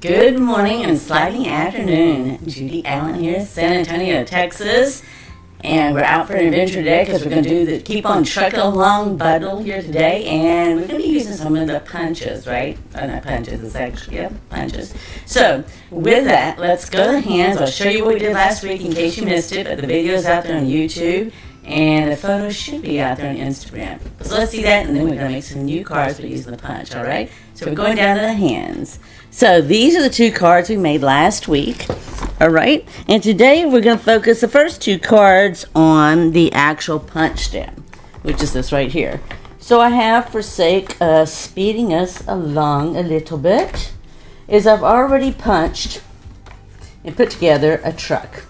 Good morning and slightly afternoon. Judy Allen here, San Antonio, Texas. And we're out for an adventure today because we're going to do the Keep on Trucking Along bundle here today. And we're going to be using some of the punches, right? Not punches, it's actually, punches. So, with that, let's go to the hands. I'll show you what we did last week in case you missed it, but the video's out there on YouTube. And the photos should be out there on Instagram. So let's see that, and then we're going to make some new cards by using the punch, all right? So we're going down to the hands. So these are the two cards we made last week, all right? And today we're going to focus the first two cards on the actual punch stamp, which is this right here. So I have, for sake of speeding us along a little bit, is I've already punched and put together a truck.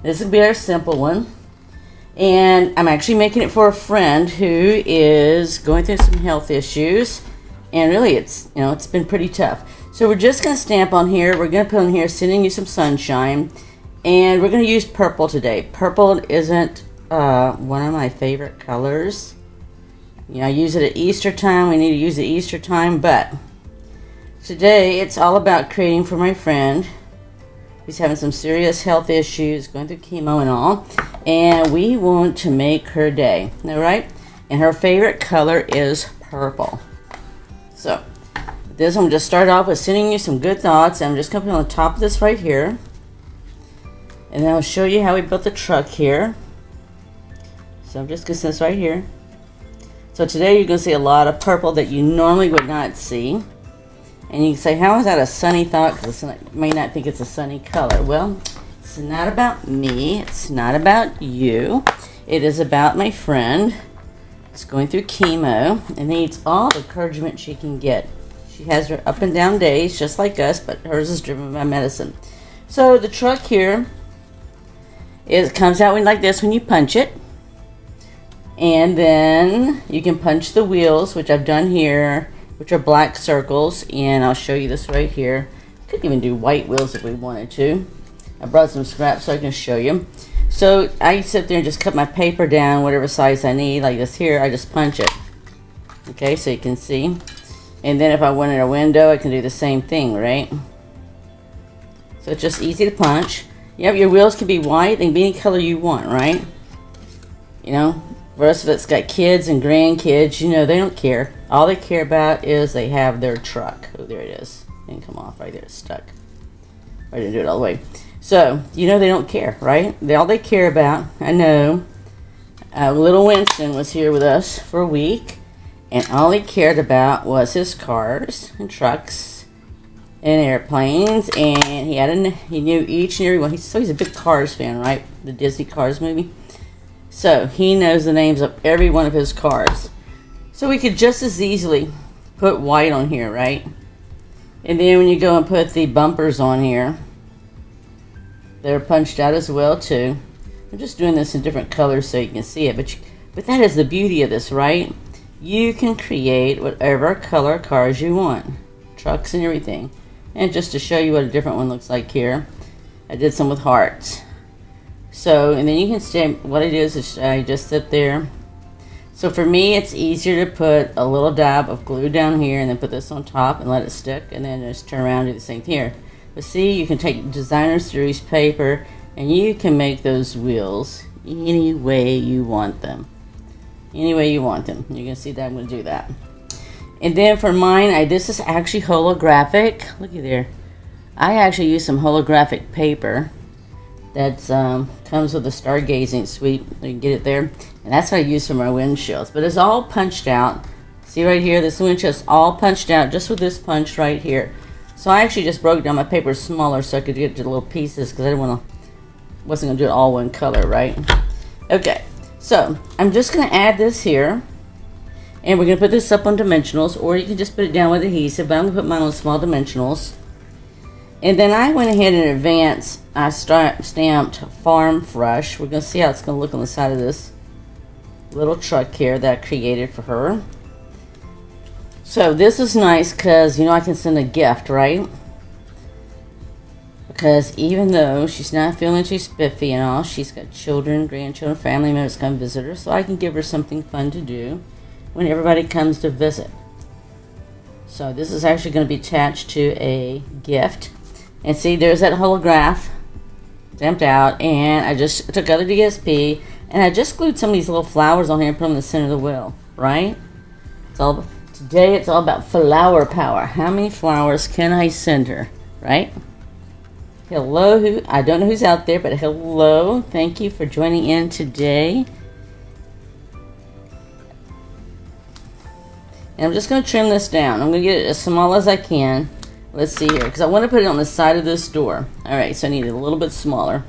This will be our simple one. And I'm actually making it for a friend who is going through some health issues. And really, it's been pretty tough. So we're just going to stamp on here. We're going to put on here, sending you some sunshine. And we're going to use purple today. Purple isn't one of my favorite colors. You know, I use it at Easter time. We need to use it at Easter time. But today, it's all about creating for my friend. He's having some serious health issues, going through chemo and all. And we want to make her day, all right? And her favorite color is purple. So, this I'm just start off with sending you some good thoughts. I'm just going to put on the top of this right here. And then I'll show you how we built the truck here. So I'm just going to send this right here. So today you're going to see a lot of purple that you normally would not see. And you can say, how is that a sunny thought? Because you may not think it's a sunny color. Well, it's not about me. It's not about you. It is about my friend. It's going through chemo and needs all the encouragement she can get. She has her up and down days, just like us, but hers is driven by medicine. So the truck here, it comes out like this when you punch it. And then you can punch the wheels, which I've done here, which are black circles, and I'll show you this right here. Could even do white wheels if we wanted to. I brought some scraps so I can show you. So I sit there and just cut my paper down whatever size I need, like this here. I just punch it. Okay, so you can see. And then if I wanted a window, I can do the same thing, right? So it's just easy to punch. Yep, your wheels can be white. They can be any color you want, right? You know, for us that's got kids and grandkids, you know, they don't care. All they care about is they have their truck. Oh, there it is. It didn't come off right there. It's stuck. I didn't do it all the way. So, you know they don't care, right? All they care about, I know, little Winston was here with us for a week, and all he cared about was his cars and trucks and airplanes, and he knew each and every one. So he's a big Cars fan, right? The Disney Cars movie. So he knows the names of every one of his cars. So we could just as easily put white on here, right? And then when you go and put the bumpers on here, they're punched out as well too. I'm just doing this in different colors so you can see it. But that is the beauty of this, right? You can create whatever color cars you want. Trucks and everything. And just to show you what a different one looks like here, I did some with hearts. So, and then you can stamp. What I do is I just sit there. So for me, it's easier to put a little dab of glue down here and then put this on top and let it stick, and then just turn around and do the same thing here. But see, you can take designer series paper and you can make those wheels any way you want them. Any way you want them. You can see that I'm going to do that. And then for mine, this is actually holographic. Look at there. I actually use some holographic paper that comes with a stargazing suite. You can get it there. And that's what I use for my windshields. But it's all punched out. See right here, this windshield's all punched out just with this punch right here. So I actually just broke down my paper smaller so I could get to little pieces because I wasn't going to do it all one color, right? Okay, so I'm just going to add this here. And we're going to put this up on dimensionals, or you can just put it down with adhesive, but I'm going to put mine on small dimensionals. And then I went ahead in advance, I stamped Farm Fresh. We're going to see how it's going to look on the side of this little truck here that I created for her. So this is nice because, you know, I can send a gift, right? Because even though she's not feeling too spiffy and all, she's got children, grandchildren, family members come visit her, so I can give her something fun to do when everybody comes to visit. So this is actually going to be attached to a gift. And see, there's that holograph stamped out, and I just took other DSP and I just glued some of these little flowers on here and put them in the center of the wheel, right? Today it's all about flower power. How many flowers can I send her, right? Hello, I don't know who's out there, but hello. Thank you for joining in today. And I'm just going to trim this down. I'm going to get it as small as I can. Let's see here, because I want to put it on the side of this door. Alright, so I need it a little bit smaller.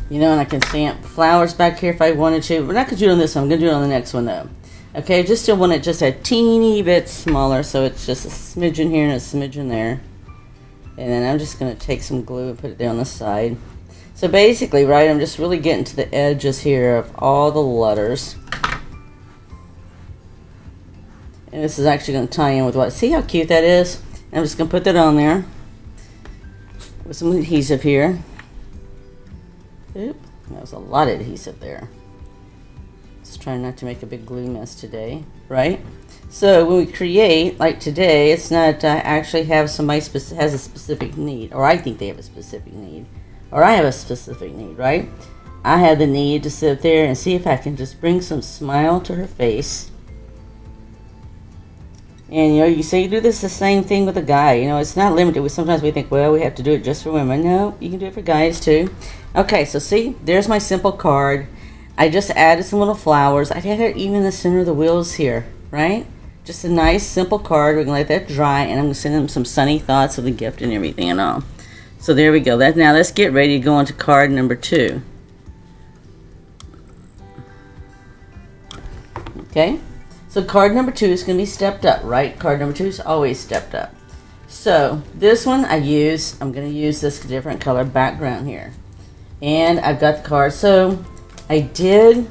You know, and I can stamp flowers back here if I wanted to. We're not going to do it on this one. I'm going to do it on the next one, though. Okay, just still want it just a teeny bit smaller, so it's just a smidgen here and a smidgen there. And then I'm just going to take some glue and put it down the side. So basically, right, I'm just really getting to the edges here of all the letters. And this is actually going to tie in with what? See how cute that is? I'm just going to put that on there with some adhesive here. Oop, that was a lot of adhesive there. Just trying not to make a big glue mess today, right? So when we create, like today, it's not actually have somebody has a specific need, or I think they have a specific need, or I have a specific need, right? I have the need to sit there and see if I can just bring some smile to her face. And you know, you say you do this the same thing with a guy. You know, it's not limited. Sometimes we think, well, we have to do it just for women. No, you can do it for guys too. Okay, so see, there's my simple card. I just added some little flowers. I did it even in the center of the wheels here, right? Just a nice simple card. We're gonna let that dry, and I'm gonna send them some sunny thoughts of the gift and everything and all. So there we go. Now let's get ready to go on to card number 2. Okay. So card number 2 is going to be stepped up, right? Card number 2 is always stepped up. So this one I'm going to use this different color background here. And I've got the card. So this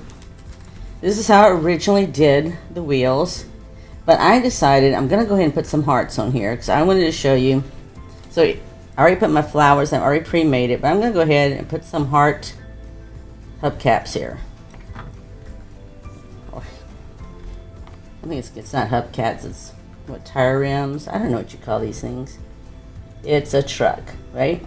is how I originally did the wheels. But I decided I'm going to go ahead and put some hearts on here because I wanted to show you. So I already put my flowers, I've already pre-made it. But I'm going to go ahead and put some heart hubcaps here. I think it's not hubcaps, it's what, tire rims? I don't know what you call these things. It's a truck, right?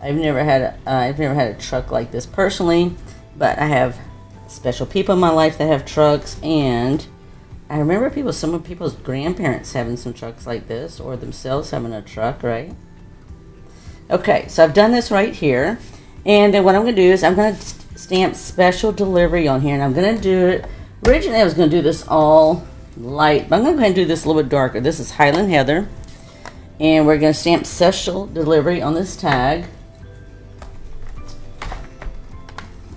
I've never had a truck like this personally, but I have special people in my life that have trucks, and I remember some of people's grandparents having some trucks like this, or themselves having a truck, right? Okay, so I've done this right here, and then what I'm going to do is I'm going to stamp special delivery on here, and I'm going to do it. Originally I was going to do this all light, but I'm going to go ahead and do this a little bit darker. This is Highland Heather, and we're going to stamp special delivery on this tag,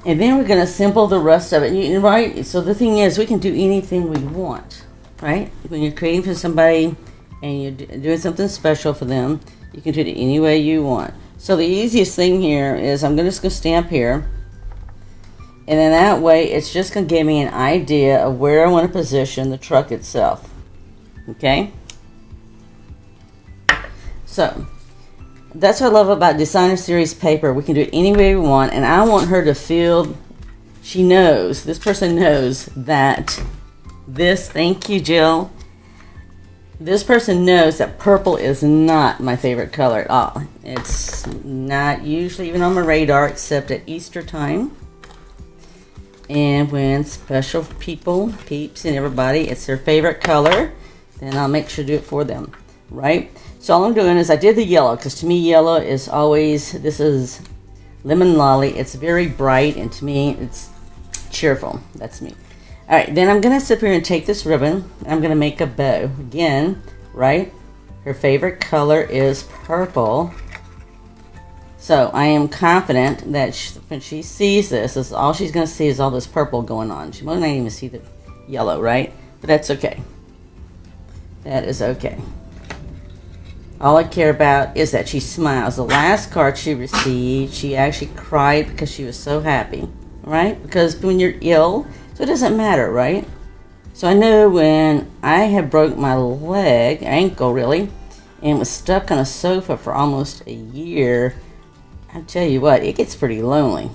and then we're going to assemble the rest of it. Right? So the thing is, we can do anything we want, right? When you're creating for somebody and you're doing something special for them, you can do it any way you want. So the easiest thing here is I'm just going to stamp here. And then that way, it's just going to give me an idea of where I want to position the truck itself. Okay? So, that's what I love about Designer Series paper. We can do it any way we want. And I want her to feel, this person knows that thank you, Jill. This person knows that purple is not my favorite color at all. It's not usually even on my radar except at Easter time. And when special peeps and everybody, it's their favorite color, then I'll make sure to do it for them, right? So all I'm doing is I did the yellow, because to me yellow is always, this is Lemon Lolly. It's very bright, and to me it's cheerful. That's me. All right, then I'm going to sit here and take this ribbon, and I'm going to make a bow. Again, right? Her favorite color is purple. So I am confident that when she sees this, all she's going to see is all this purple going on. She might not even see the yellow, right? But that's okay. That is okay. All I care about is that she smiles. The last card she received, she actually cried because she was so happy, right? Because when you're ill, so it doesn't matter, right? So I know when I had broke my ankle really, and was stuck on a sofa for almost a year, I tell you what, it gets pretty lonely.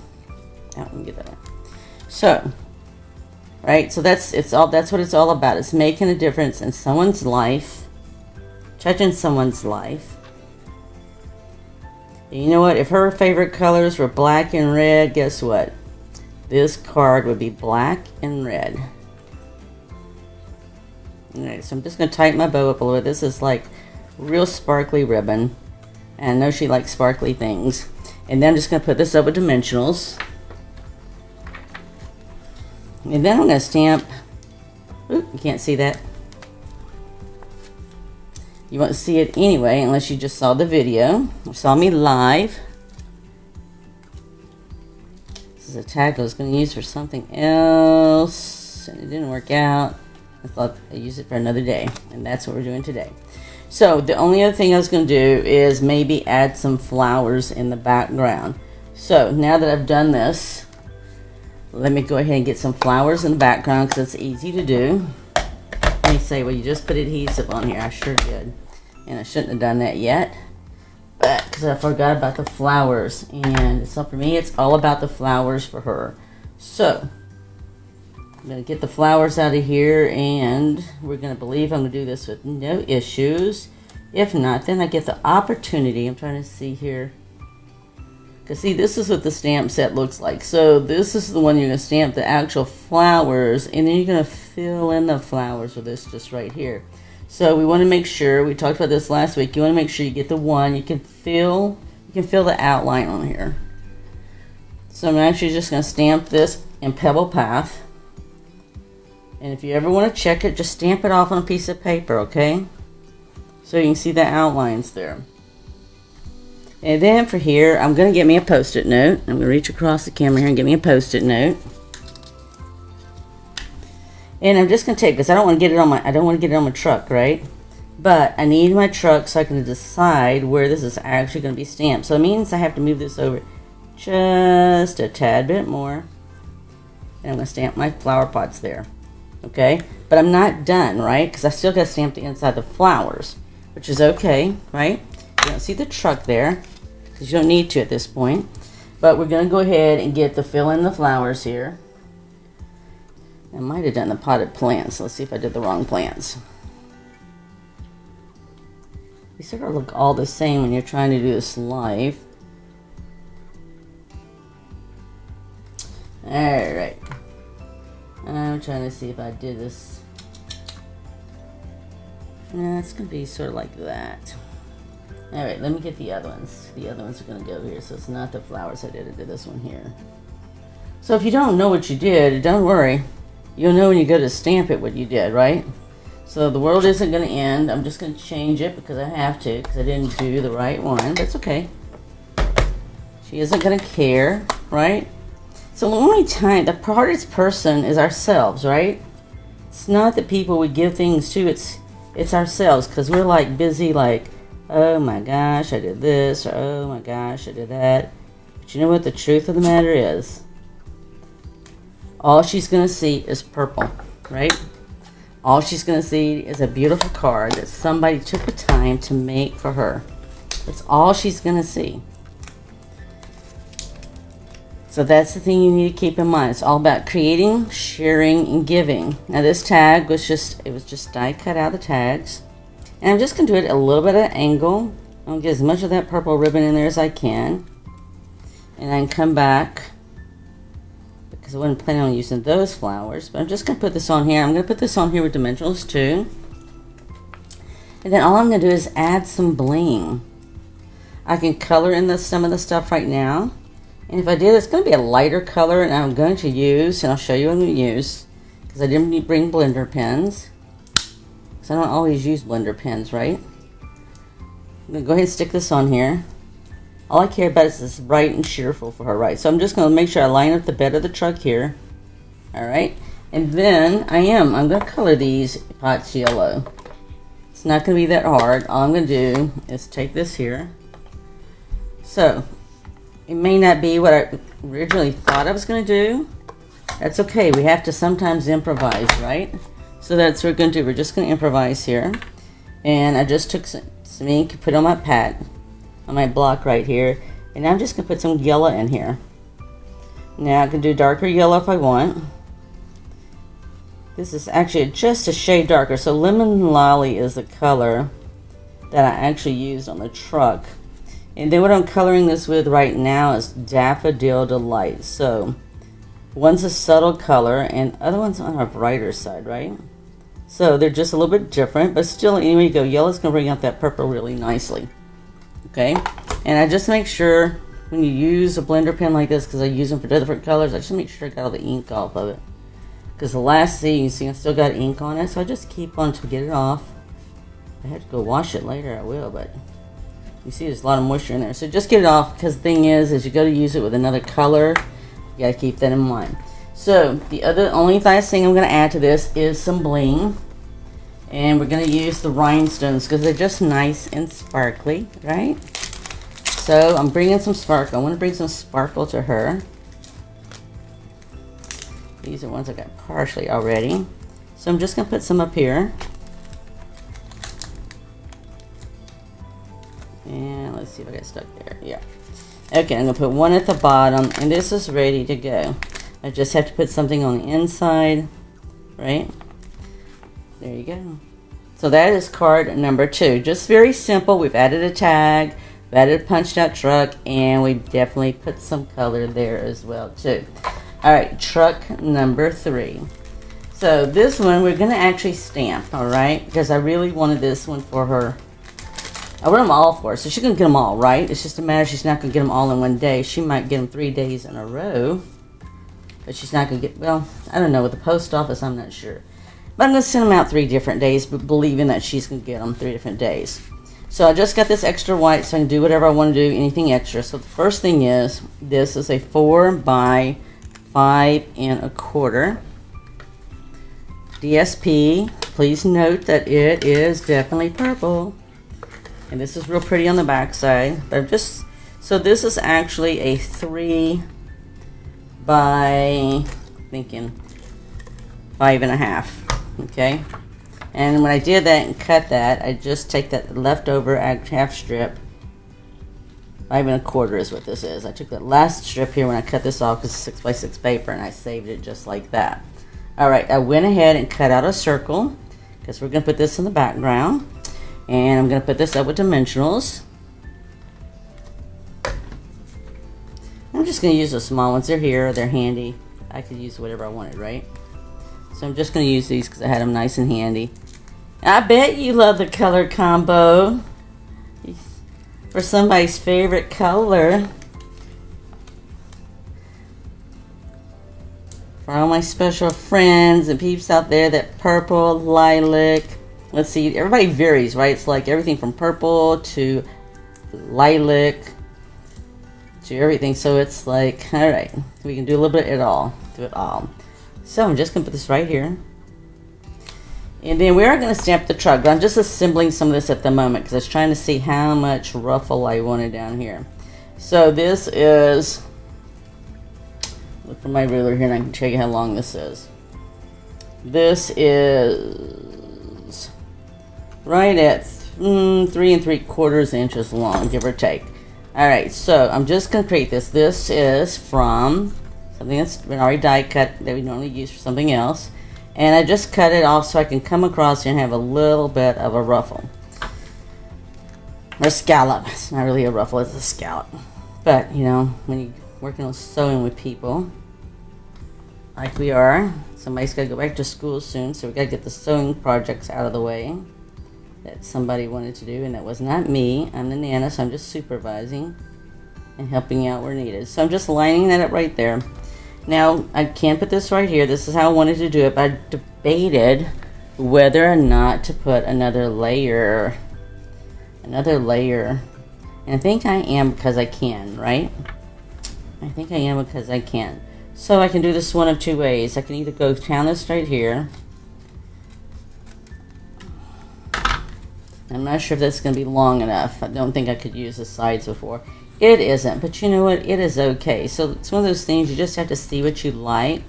Let me get that one. So, right, so that's what it's all about. It's making a difference in someone's life, touching someone's life. And you know what? If her favorite colors were black and red, guess what? This card would be black and red. Alright, so I'm just going to tighten my bow up a little bit. This is like real sparkly ribbon. And I know she likes sparkly things. And then I'm just going to put this up with dimensionals. And then I'm going to stamp. Oop, you can't see that. You won't see it anyway unless you just saw the video or saw me live. This is a tag I was going to use for something else, and it didn't work out. I thought I'd use it for another day, and that's what we're doing today. So the only other thing I was going to do is maybe add some flowers in the background. So now that I've done this, let me go ahead and get some flowers in the background because it's easy to do. Let me say, well, you just put adhesive on here. I sure did. And I shouldn't have done that yet, but because I forgot about the flowers. And so for me, it's all about the flowers for her. So I'm going to get the flowers out of here, and we're going to believe I'm going to do this with no issues. If not, then I get the opportunity. I'm trying to see here. Because see, this is what the stamp set looks like. So this is the one you're going to stamp the actual flowers, and then you're going to fill in the flowers with this just right here. So we want to make sure, we talked about this last week, you want to make sure you get the one, you can feel the outline on here. So I'm actually just going to stamp this in Pebble Path. And if you ever want to check it, just stamp it off on a piece of paper, okay? So you can see the outlines there. And then for here, I'm going to get me a Post-it note. I'm going to reach across the camera here and get me a Post-it note. And I'm just going to take this. I don't want to get it on my truck, right? But I need my truck so I can decide where this is actually going to be stamped. So it means I have to move this over just a tad bit more. And I'm going to stamp my flower pots there. Okay, but I'm not done, right? Because I still got to stamp the inside the flowers, which is okay, right? You don't see the truck there because you don't need to at this point. But we're going to go ahead and fill in the flowers here. I might have done the potted plants. Let's see if I did the wrong plants. They sort of look all the same when you're trying to do this live. All right. I'm trying to see if I did this. No, it's going to be sort of like that. Alright, let me get the other ones. The other ones are going to go here, so it's not the flowers I did this one here. So if you don't know what you did, don't worry. You'll know when you go to stamp it what you did, right? So the world isn't going to end. I'm just going to change it because I have to, because I didn't do the right one. That's okay. She isn't going to care, right? So the only time, the hardest person is ourselves, right? It's not the people we give things to, it's ourselves, because we're like busy like, oh my gosh, I did this, or oh my gosh, I did that. But you know what the truth of the matter is? All she's going to see is purple, right? All she's going to see is a beautiful card that somebody took the time to make for her. That's all she's going to see. So that's the thing you need to keep in mind. It's all about creating, sharing, and giving. Now this tag was just die cut out of the tags. And I'm just going to do it a little bit at an angle. I'll get as much of that purple ribbon in there as I can. And I can come back, because I wasn't planning on using those flowers. But I'm just going to put this on here. I'm going to put this on here with dimensionals too. And then all I'm going to do is add some bling. I can color in some of the stuff right now. And if I did, it's going to be a lighter color, and I'm going to use, and I'll show you what I'm going to use, because I didn't bring blender pens. Because I don't always use blender pens, right? I'm going to go ahead and stick this on here. All I care about is this bright and cheerful for her, right? So I'm just going to make sure I line up the bed of the truck here. Alright? And then I'm going to color these pots yellow. It's not going to be that hard. All I'm going to do is take this here. So it may not be what I originally thought I was going to do. That's okay. We have to sometimes improvise, right? So that's what we're going to do. We're just going to improvise here. And I just took some ink, put on my pad, on my block right here. And I'm just going to put some yellow in here. Now I can do darker yellow if I want. This is actually just a shade darker. So Lemon Lolly is the color that I actually used on the truck. And then what I'm coloring this with right now is Daffodil Delight. So one's a subtle color and other one's on a brighter side, right? So they're just a little bit different, but still, anyway you go, yellow's going to bring out that purple really nicely. Okay, and I just make sure when you use a blender pen like this, because I use them for different colors, I just make sure I got all the ink off of it. Because the last thing you see, I still got ink on it, so I just keep on to get it off. I had to go wash it later, I will, but you see there's a lot of moisture in there. So just get it off, because the thing is, as you go to use it with another color, you got to keep that in mind. So the only last thing I'm going to add to this is some bling. And we're going to use the rhinestones because they're just nice and sparkly, right? So I'm bringing some sparkle. I want to bring some sparkle to her. These are ones I got partially already. So I'm just going to put some up here. And let's see if I get stuck there. Yeah. Okay, I'm going to put one at the bottom, and this is ready to go. I just have to put something on the inside, right? There you go. So that is card number 2. Just very simple. We've added a tag, we've added a punched out truck, and we definitely put some color there as well too. All right, truck number 3. So this one we're going to actually stamp, all right? Because I really wanted this one for her. I want them all for her, so she can get them all, right? It's just a matter she's not going to get them all in one day. She might get them 3 days in a row, but she's not going to get, well, I don't know. With the post office, I'm not sure. But I'm going to send them out 3 different days, but believing that she's going to get them 3 different days. So I just got this extra white, so I can do whatever I want to do, anything extra. So the first thing is, this is a 4 by 5 1/4 DSP. Please note that it is definitely purple. And this is real pretty on the back side. But so this is actually a 3 by, thinking, 5 1/2. Okay, and when I did that and cut that, I just take that leftover half strip. 5 1/4 is what this is. I took that last strip here when I cut this off because it's 6 by 6 paper, and I saved it just like that. All right, I went ahead and cut out a circle because we're going to put this in the background, and I'm going to put this up with dimensionals. I'm just going to use the small ones. They're here, they're handy. I could use whatever I wanted, right? So I'm just going to use these because I had them nice and handy. I bet you love the color combo for somebody's favorite color. For all my special friends and peeps out there, that purple, lilac. Let's see, everybody varies, right? It's like everything from purple to lilac to everything. So it's like, all right, we can do a little bit of it all. Do it all. So I'm just going to put this right here. And then we are going to stamp the truck. But I'm just assembling some of this at the moment because I was trying to see how much ruffle I wanted down here. So this is, look for my ruler here and I can tell you how long this is. This is right at 3 3/4 inches long, give or take. Alright, so I'm just going to create this. This is from something that's been already die cut that we normally use for something else. And I just cut it off so I can come across here and have a little bit of a ruffle. Or a scallop. It's not really a ruffle, it's a scallop. But, you know, when you're working on sewing with people, like we are, somebody's got to go back to school soon, so we got to get the sewing projects out of the way that somebody wanted to do, and that was not me. I'm the Nana, so I'm just supervising and helping out where needed. So I'm just lining that up right there. Now, I can put this right here. This is how I wanted to do it, but I debated whether or not to put another layer. And I think I am because I can, right? I think I am because I can. So I can do this one of 2 ways. I can either go down this right here. I'm not sure if that's going to be long enough. I don't think I could use the sides before. It isn't, but you know what? It is okay. So it's one of those things you just have to see what you like.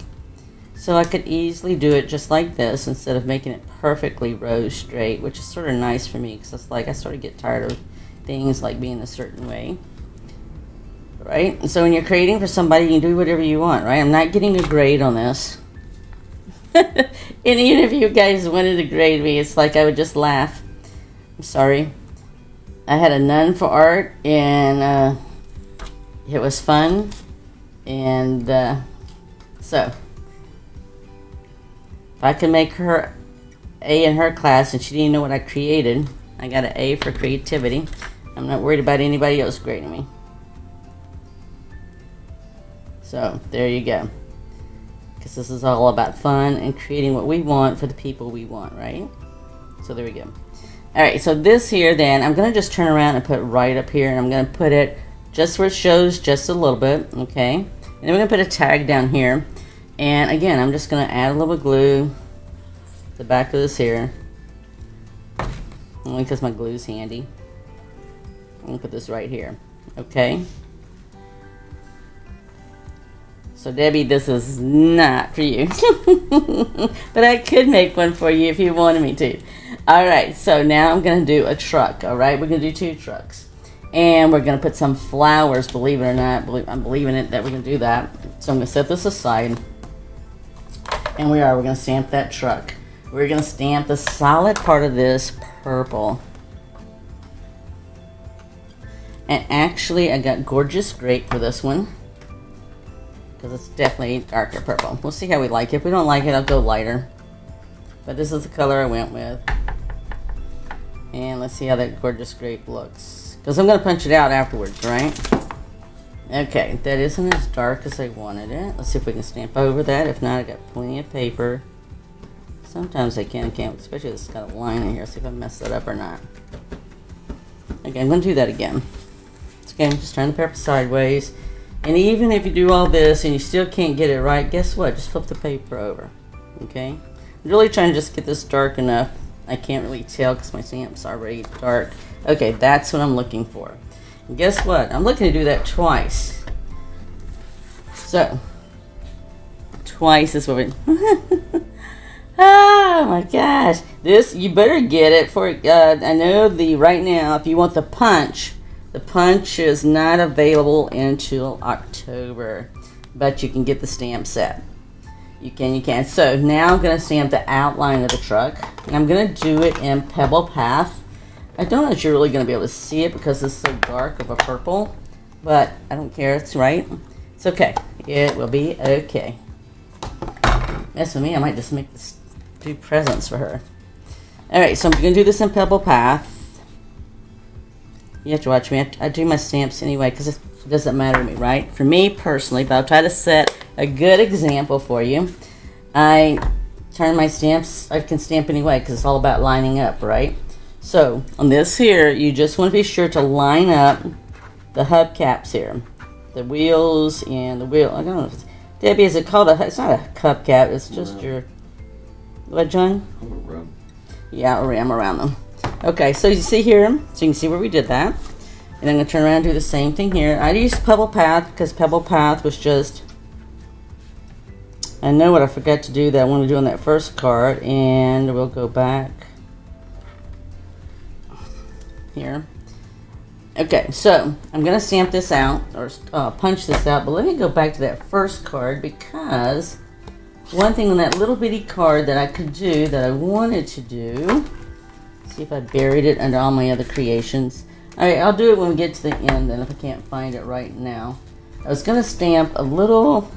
So I could easily do it just like this instead of making it perfectly row straight, which is sort of nice for me because it's like I sort of get tired of things like being a certain way. right? And so when you're creating for somebody, you can do whatever you want, right? I'm not getting a grade on this. And even if you guys wanted to grade me, it's like I would just laugh. I'm sorry. I had a nun for art, and it was fun. And so, if I can make her A in her class and she didn't know what I created, I got an A for creativity. I'm not worried about anybody else grading me. So, there you go. Because this is all about fun and creating what we want for the people we want, right? So, there we go. Alright, so this here then, I'm going to just turn around and put it right up here. And I'm going to put it just where it shows just a little bit, okay? And then we're going to put a tag down here. And again, I'm just going to add a little bit of glue to the back of this here. Only because my glue's handy. I'm going to put this right here, okay? So Debbie, this is not for you. But I could make one for you if you wanted me to. Alright, so now I'm going to do a truck, alright? We're going to do 2 trucks. And we're going to put some flowers, believe it or not. I'm believing it that we're going to do that. So I'm going to set this aside. And we're going to stamp that truck. We're going to stamp the solid part of this purple. And actually, I got Gorgeous Grape for this one. Because it's definitely darker purple. We'll see how we like it. If we don't like it, I'll go lighter. But this is the color I went with. And let's see how that Gorgeous Grape looks. Because I'm going to punch it out afterwards, right? Okay, that isn't as dark as I wanted it. Let's see if we can stamp over that. If not, I got plenty of paper. Sometimes I can't, especially if it's got a line in here. See if I mess that up or not. Okay, I'm going to do that again. Okay, just turn the paper sideways. And even if you do all this and you still can't get it right, guess what? Just flip the paper over. Okay? I'm really trying to just get this dark enough. I can't really tell because my stamp's already dark. Okay, that's what I'm looking for. And guess what? I'm looking to do that twice. So, twice is what we... Oh my gosh. This, you better get it for... I know right now, if you want the punch is not available until October. But you can get the stamp set. You can. So now I'm going to stamp the outline of the truck. And I'm going to do it in Pebble Path. I don't know if you're really going to be able to see it because it's so dark of a purple. But I don't care. It's right. It's okay. It will be okay. Mess with me. I might just make this 2 presents for her. Alright, so I'm going to do this in Pebble Path. You have to watch me. I do my stamps anyway because it doesn't matter to me, right? For me personally, but I'll try to set a good example for you. I turn my stamps, I can stamp anyway because it's all about lining up, right? So on this here, you just want to be sure to line up the hubcaps here. The wheels and the wheel. I don't know if it's, Debbie, is it called a, it's not a hubcap, it's just your, what, John? A rim. Yeah, a rim around them. Okay, so you see here, so you can see where we did that. And I'm going to turn around and do the same thing here. I used Pebble Path because Pebble Path was just... I know what I forgot to do that I wanted to do on that first card. And we'll go back here. Okay, so I'm going to stamp this out, or punch this out. But let me go back to that first card because one thing on that little bitty card that I could do that I wanted to do... See if I buried it under all my other creations. Alright, I'll do it when we get to the end then if I can't find it right now. I was going to stamp a little...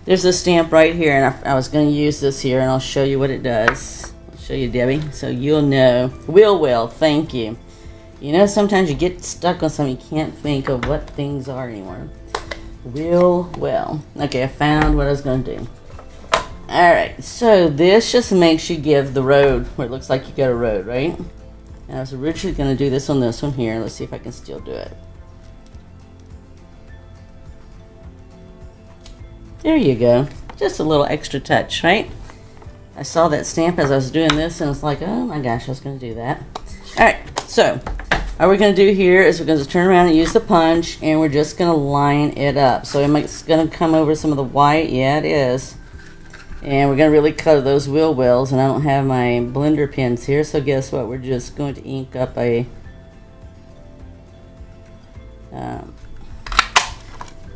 There's a stamp right here and I was going to use this here and I'll show you what it does. I'll show you, Debbie, so you'll know. Will, thank you. You know, sometimes you get stuck on something, you can't think of what things are anymore. Will. Okay, I found what I was going to do. Alright, so this just makes you give the road where it looks like you got a road, right? And I was originally going to do this on this one here. Let's see if I can still do it. There you go. Just a little extra touch, right? I saw that stamp as I was doing this and it's like, oh my gosh, I was going to do that. Alright, so what we're going to do here is we're going to turn around and use the punch and we're just going to line it up. So it's going to come over some of the white. Yeah, it is. And we're going to really color those wheel wells, and I don't have my blender pens here, so guess what? We're just going to ink up a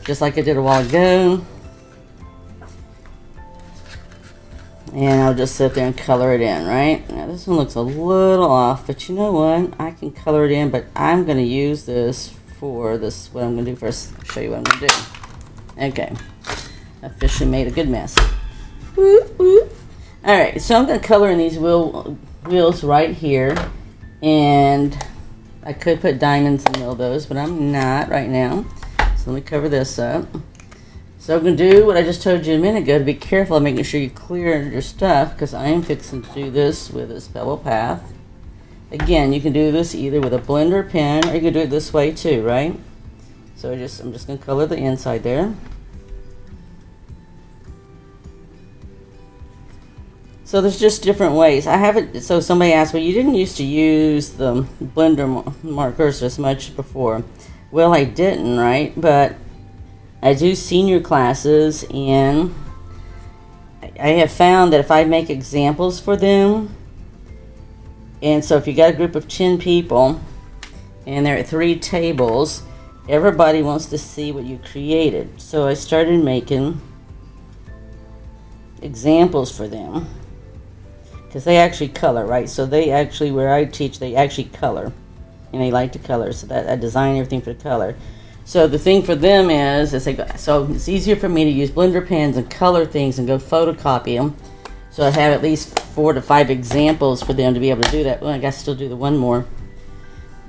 just like I did a while ago. And I'll just sit there and color it in, right? Now this one looks a little off, but you know what? I can color it in, but I'm going to use this for this. What I'm going to do first, I'll show you what I'm going to do. Okay. Officially made a good mess. Whoop, whoop. All right, so I'm going to color in these wheels right here. And I could put diamonds in the middle of those, but I'm not right now. So let me cover this up. So I'm going to do what I just told you a minute ago, to be careful of making sure you clear your stuff, because I am fixing to do this with this pebble path. Again, you can do this either with a blender pen, or you can do it this way too, right? So I'm just going to color the inside there. So there's just different ways. I haven't, so somebody asked, well, you didn't used to use the blender markers as much before. Well, I didn't, right? But I do senior classes, and I have found that if I make examples for them, and so if you got a group of 10 people, and they're at 3 tables, everybody wants to see what you created. So I started making examples for them, because they actually color, right? So they actually, where I teach, they actually color, and they like to color, so that I design everything for the color. So the thing for them is so it's easier for me to use blender pens and color things and go photocopy them. So I have at least 4 to 5 examples for them to be able to do that. Well, I guess still do the one more,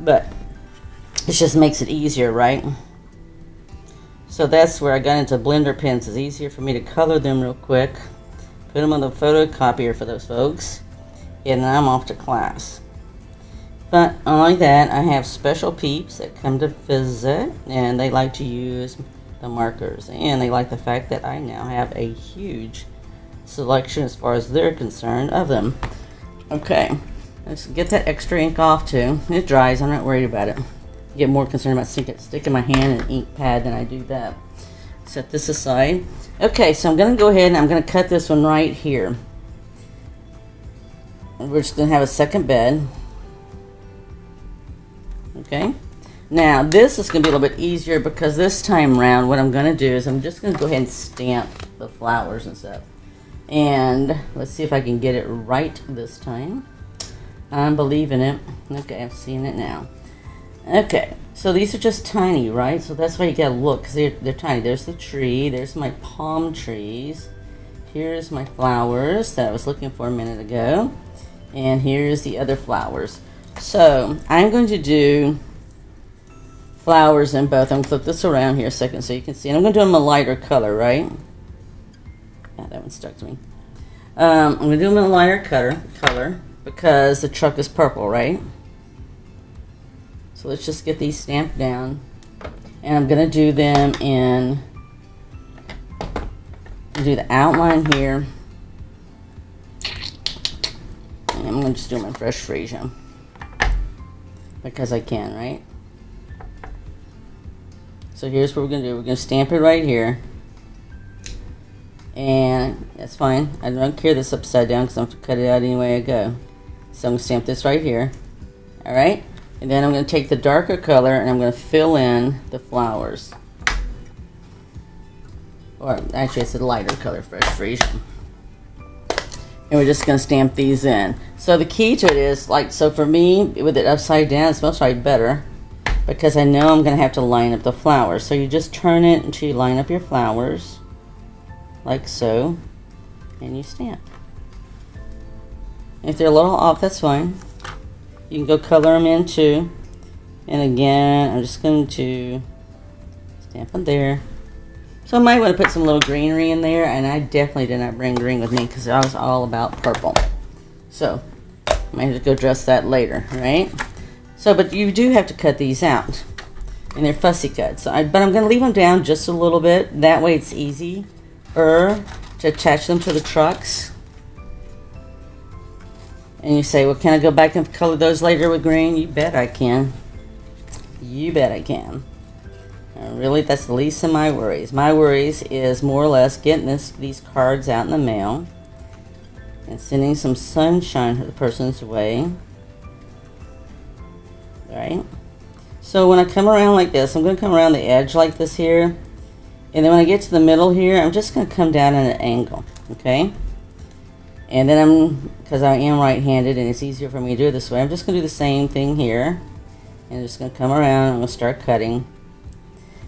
but it just makes it easier, right? So that's where I got into blender pens. It's easier for me to color them real quick, put them on the photocopier for those folks, and then I'm off to class. But unlike that, I have special peeps that come to visit, and they like to use the markers, and they like the fact that I now have a huge selection as far as they're concerned of them. Okay, let's get that extra ink off too. It dries, I'm not worried about it. I get more concerned about sticking my hand in an ink pad than I do that. Set this aside. Okay, so I'm going to go ahead and I'm going to cut this one right here. And we're just going to have a second bed. Okay, now this is going to be a little bit easier, because this time around what I'm going to do is I'm just going to go ahead and stamp the flowers and stuff. And let's see if I can get it right this time. I'm believing it. Okay, I'm seeing it now. Okay, so these are just tiny, right? So that's why you got to look, because they're tiny. There's the tree. There's my palm trees. Here's my flowers that I was looking for a minute ago. And here's the other flowers. So I'm going to do flowers in both. I'm going to flip this around here a second so you can see. And I'm going to do them a lighter color, right? Yeah, that one stuck to me. I'm going to do them in a lighter color because the truck is purple, right? So let's just get these stamped down. And I'm going to do them in, do the outline here. And I'm going to just do them in fresh freesia, because I can, right? So here's what we're going to do. We're going to stamp it right here. And that's fine. I don't care this upside down, because I'm going to cut it out any way I go. So I'm going to stamp this right here. Alright? And then I'm going to take the darker color and I'm going to fill in the flowers. Or actually it's a lighter color, fresh freesia. And we're just going to stamp these in. So the key to it is, like, so for me, with it upside down, it's most likely better, because I know I'm going to have to line up the flowers. So you just turn it until you line up your flowers, like so, and you stamp. If they're a little off, that's fine. You can go color them in too. And again, I'm just going to stamp them there. So I might want to put some little greenery in there, and I definitely did not bring green with me because I was all about purple. So I might have to go dress that later, right? So, but you do have to cut these out, and they're fussy cuts. So but I'm going to leave them down just a little bit. That way it's easier to attach them to the trucks. And you say, well, can I go back and color those later with green? You bet I can. You bet I can. Really, that's the least of my worries. My worries is more or less getting these cards out in the mail and sending some sunshine the person's way. Alright? So when I come around like this, I'm going to come around the edge like this here. And then when I get to the middle here, I'm just going to come down at an angle, okay? And then because I am right-handed and it's easier for me to do it this way, I'm just going to do the same thing here. And I'm just going to come around, I'm going to start cutting.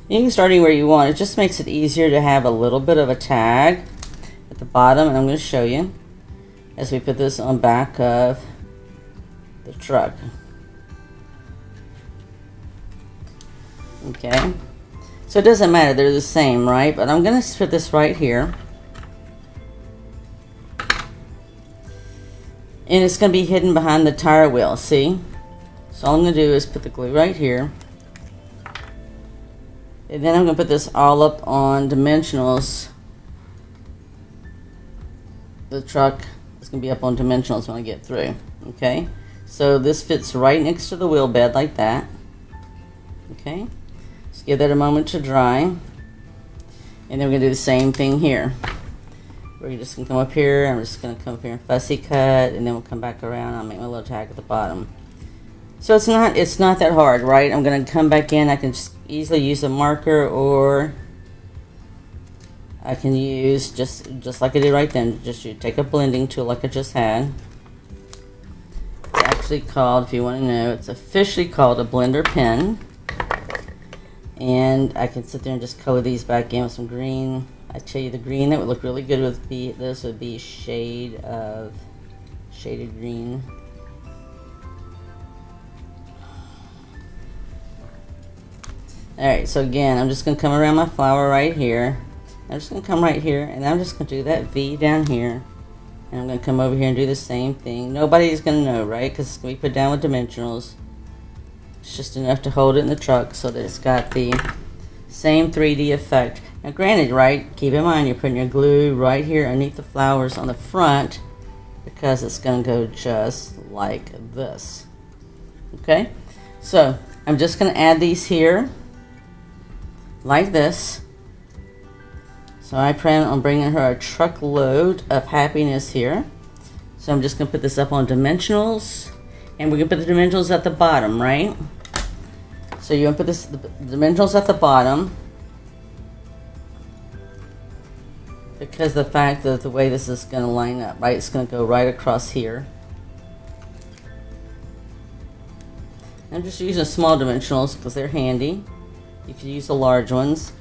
You can start anywhere you want. It just makes it easier to have a little bit of a tag at the bottom, and I'm going to show you as we put this on back of the truck. Okay, so it doesn't matter, they're the same, right? But I'm going to put this right here, and it's going to be hidden behind the tire wheel, see? So all I'm going to do is put the glue right here, and then I'm going to put this all up on dimensionals. The truck is going to be up on dimensionals when I get through, okay? So this fits right next to the wheel bed like that, okay? Just give that a moment to dry, and then we're going to do the same thing here. We're just going to come up here, I'm just going to come up here and fussy cut, and then we'll come back around, I'll make my little tag at the bottom. So it's not that hard, right? I'm going to come back in, I can just easily use a marker, or I can use just like I did right then, just you take a blending tool like I just had. It's actually called, if you want to know, it's officially called a blender pen. And I can sit there and just color these back in with some green. I tell you, the green that would look really good with this would be shaded green. Alright, so again, I'm just going to come around my flower right here. I'm just going to come right here, and I'm just going to do that V down here. And I'm going to come over here and do the same thing. Nobody's going to know, right? Because it's going to be put down with dimensionals. It's just enough to hold it in the truck so that it's got the same 3D effect. Now granted, right, keep in mind you're putting your glue right here underneath the flowers on the front, because it's going to go just like this. Okay? So I'm just going to add these here like this. So I plan on bringing her a truckload of happiness here. So I'm just going to put this up on dimensionals, and we're going to put the dimensionals at the bottom, right? So you're going to put the dimensionals at the bottom, because the fact that the way this is going to line up, right? It's going to go right across here. I'm just using small dimensionals because they're handy. You could use the large ones.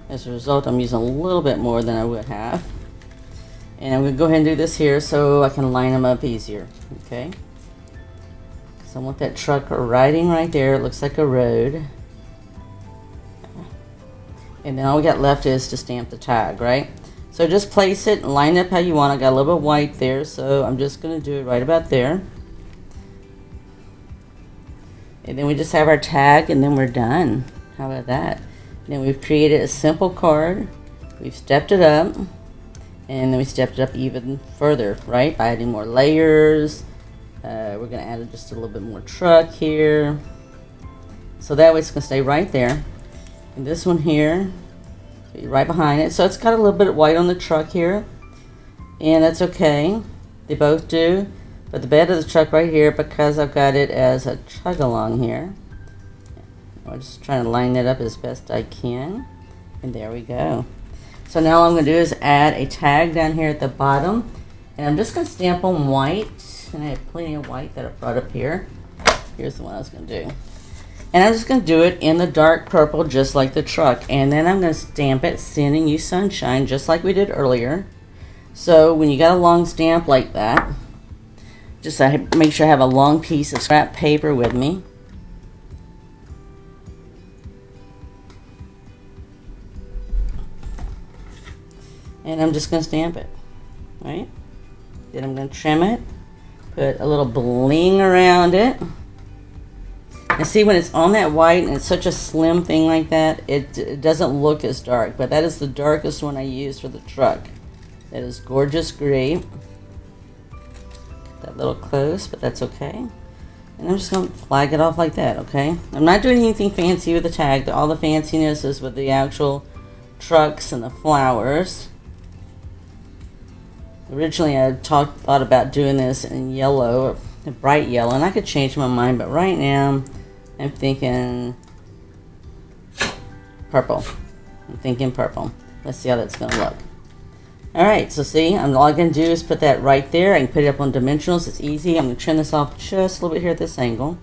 As a result, I'm using a little bit more than I would have. And I'm going to go ahead and do this here so I can line them up easier. Okay? So I want that truck riding right there. It looks like a road. And then all we got left is to stamp the tag, right? So just place it and line up how you want. I got a little bit of white there, so I'm just going to do it right about there. And then we just have our tag, and then we're done. How about that? And then we've created a simple card. We've stepped it up, and then we stepped it up even further, right? By adding more layers. We're going to add just a little bit more truck here. So that way it's going to stay right there. And this one here, right behind it. So it's got a little bit of white on the truck here, and that's okay. They both do. But the bed of the truck right here, because I've got it as a chug along here, I'm just trying to line that up as best I can. And there we go. So now all I'm going to do is add a tag down here at the bottom. And I'm just going to stamp on white. And I have plenty of white that I brought up here. Here's the one I was going to do. And I'm just going to do it in the dark purple, just like the truck. And then I'm going to stamp it, sending you sunshine, just like we did earlier. So when you got a long stamp like that, just make sure I have a long piece of scrap paper with me. And I'm just going to stamp it, right? Then I'm going to trim it, put a little bling around it. And see, when it's on that white and it's such a slim thing like that, it doesn't look as dark. But that is the darkest one I used for the truck. That is gorgeous gray. Get that little close, but that's okay. And I'm just going to flag it off like that, okay? I'm not doing anything fancy with the tag. All the fanciness is with the actual trucks and the flowers. Originally, I thought about doing this in yellow, a bright yellow, and I could change my mind, but right now, I'm thinking purple. I'm thinking purple. Let's see how that's going to look. Alright, so see, all I'm going to do is put that right there. I can put it up on dimensionals. It's easy. I'm going to trim this off just a little bit here at this angle.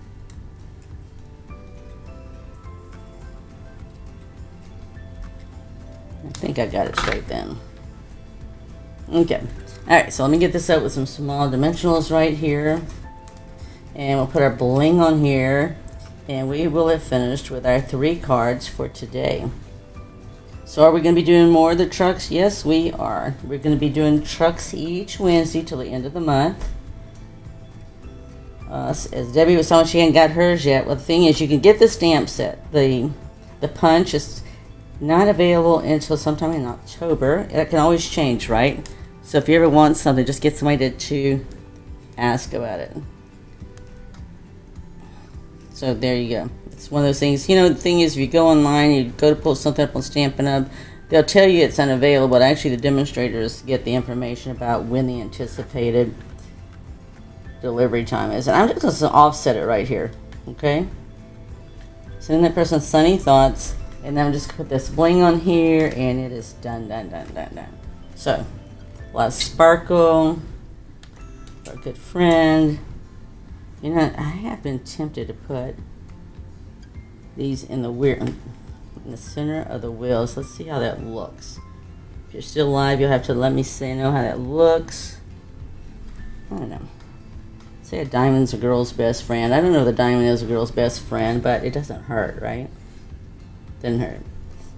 I think I got it straight then. Okay. Alright, so let me get this up with some small dimensionals right here. And we'll put our bling on here. And we will have finished with our 3 cards for today. So are we going to be doing more of the trucks? Yes, we are. We're going to be doing trucks each Wednesday till the end of the month. As Debbie was telling, she hadn't got hers yet. Well, the thing is, you can get the stamp set. The punch is not available until sometime in October. It can always change, right? So if you ever want something, just get somebody to ask about it. So there you go. It's one of those things. You know, the thing is, if you go online, you go to pull something up on Stampin' Up, they'll tell you it's unavailable, but actually the demonstrators get the information about when the anticipated delivery time is. And I'm just going to offset it right here, okay? Send that person sunny thoughts, and then I'm just going to put this bling on here, and it is done, done, done, done, done. So, a lot of sparkle, our good friend. You know, I have been tempted to put these in the center of the wheels. Let's see how that looks. If you're still live, you'll have to let me know how that looks. I don't know. Say a diamond's a girl's best friend. I don't know if the diamond is a girl's best friend, but it doesn't hurt, right? Doesn't hurt.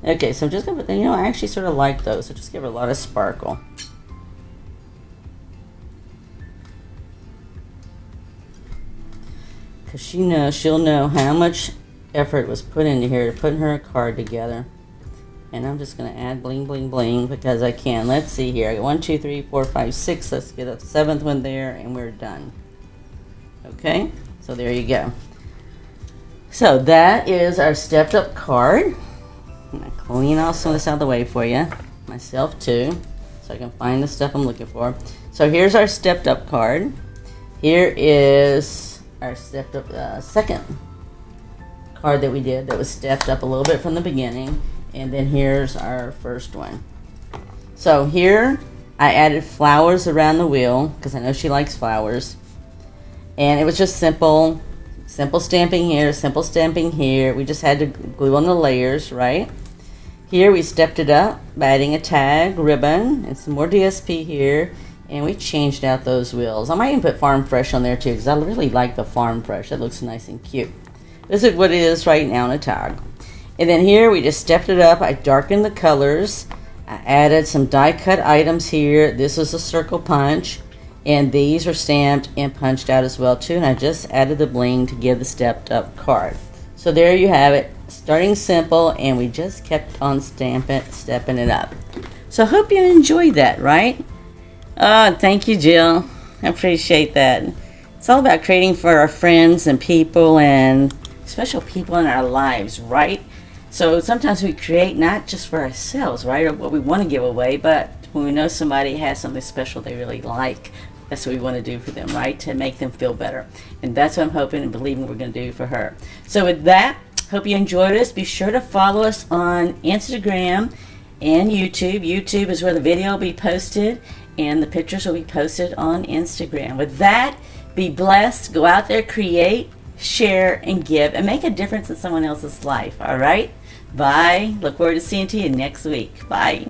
Okay, so I'm just gonna put, you know, I actually sort of like those, so just give her a lot of sparkle. Because she'll know how much effort was put into here to putting her card together. And I'm just going to add bling, bling, bling because I can. Let's see here. I got 1, 2, 3, 4, 5, 6. Let's get a 7th one there, and we're done. Okay? So there you go. So that is our stepped up card. I'm going to clean all some of this out of the way for you. Myself too. So I can find the stuff I'm looking for. So here's our stepped up card. Here is our stepped up second card that we did that was stepped up a little bit from the beginning, and then here's our first one. So here I added flowers around the wheel because I know she likes flowers, and it was just simple stamping here, simple stamping here. We just had to glue on the layers, right? Here we stepped it up by adding a tag, ribbon, and some more DSP here. And we changed out those wheels. I might even put Farm Fresh on there too because I really like the Farm Fresh. That looks nice and cute. This is what it is right now in a tag. And then here we just stepped it up. I darkened the colors. I added some die cut items here. This is a circle punch. And these are stamped and punched out as well too. And I just added the bling to give the stepped up card. So there you have it. Starting simple, and we just kept on stepping it up. So I hope you enjoyed that, right? Oh, thank you, Jill. I appreciate that. It's all about creating for our friends and people and special people in our lives, right? So sometimes we create not just for ourselves, right, or what we want to give away, but when we know somebody has something special they really like, that's what we want to do for them, right, to make them feel better. And that's what I'm hoping and believing we're going to do for her. So with that, hope you enjoyed us. Be sure to follow us on Instagram and YouTube. YouTube is where the video will be posted, and the pictures will be posted on Instagram. With that, be blessed. Go out there, create, share, and give, and make a difference in someone else's life. All right? Bye. Look forward to seeing you next week. Bye.